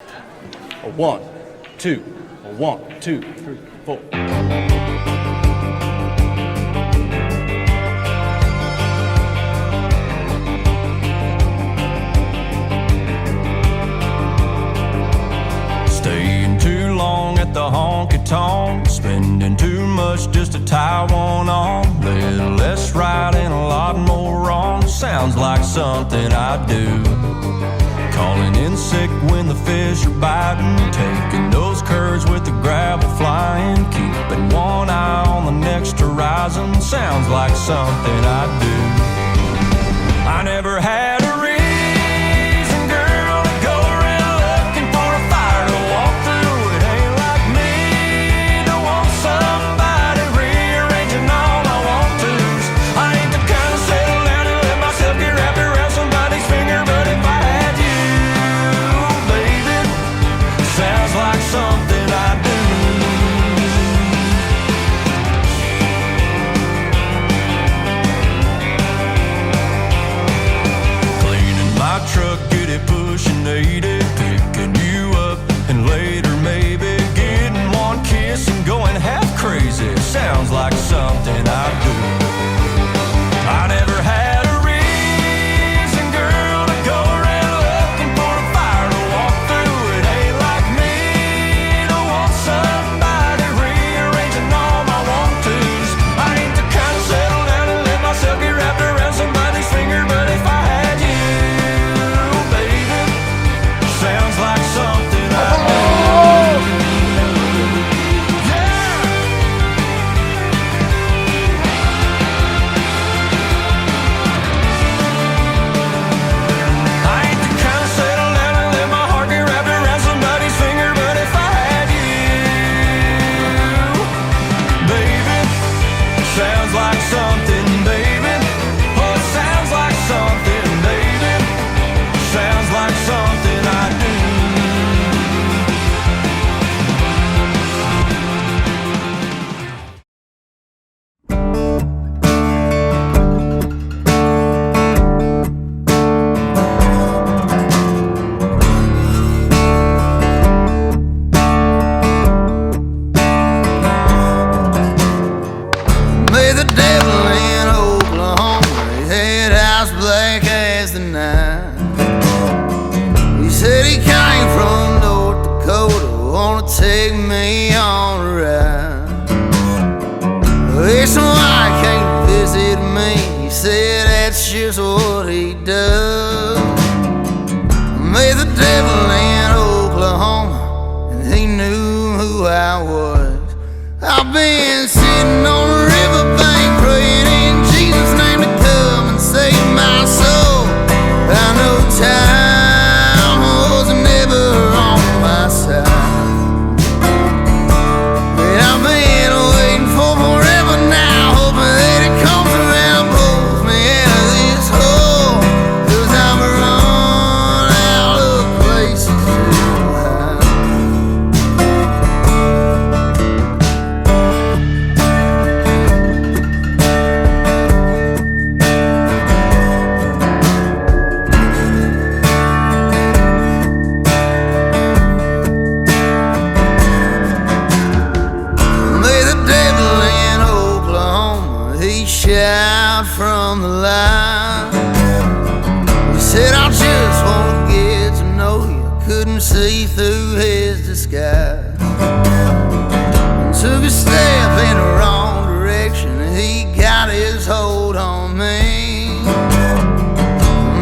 A 1, 2, a 1, 2, 3, 4. Staying too long at the honky-tonk, spending too much just to tie one on. Little less right and a lot more wrong. Sounds like something I do. Calling in sick when the fish are biting, taking those curves with the gravel flying, keeping one eye on the next horizon. Sounds like something I do. I never had a reason, girl, to go around looking for a fire to walk through. It ain't like me to want somebody rearranging all my want-tos. I ain't the kind to settle down and let myself get wrapped around somebody's finger, but if I had you, baby, sounds like something I do. Cleaning my truck, get it pushing 80, picking you up, and later maybe getting one kiss and going half crazy. Sounds like something I do. I never had a reason, girl, to go around looking for a fire to walk through. It ain't like me to want somebody rearranging all my want-tos. I ain't the kind to settle down and let myself get wrapped around somebody's finger, but if I had you, baby, sounds like something I do. I ain't the kind to settle down and let my heart get wrapped around somebody's finger, but if I had you, baby, sounds like something, baby. Oh, it sounds like something, baby. Sounds like something I do. May the devil in Oklahoma, head house black as the night. He said he came from North Dakota, wanna take me on a ride. It's why he came to visit me, he said that's just what he does. May the devil in Oklahoma, and he knew who I was. I've been sitting on a riverbank praying in Jesus' name to come and save my soul. I know time was never on my side, and I've been waiting for forever now, hoping that it comes around and pulls me out of this hole, 'cause I've run out of places to hide. May the devil in Oklahoma, he shout from the line. He said, I just want to get to know you. Couldn't see through his disguise. And took a step in the wrong direction, he got his hold on me.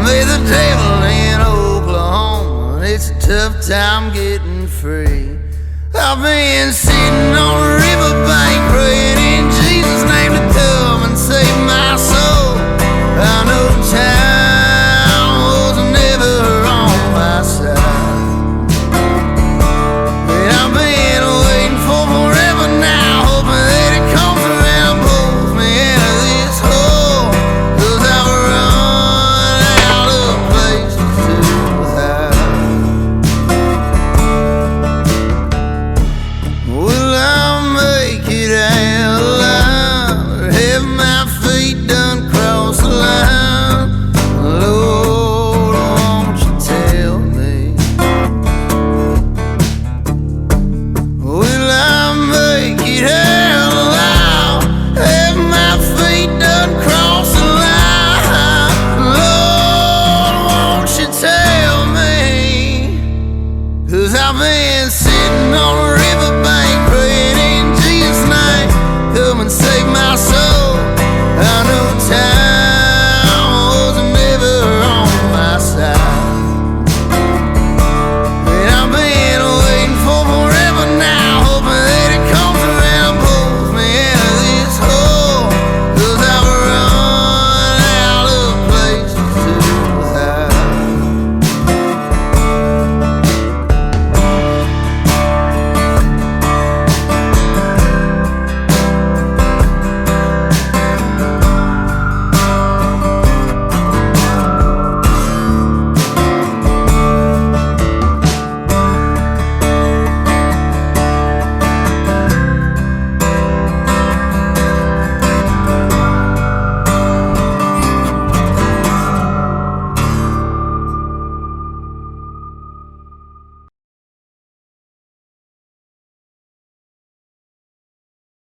May the devil in Oklahoma, it's a tough time getting free. I've been sitting on a riverbank praying in Jesus' name to come and save my soul. I know time was never on my side, and I've been waiting for forever now, hoping that it comes around and pulls me out of this hole, 'cause I've run out of places to hide. Will I make it out alive, or have I've been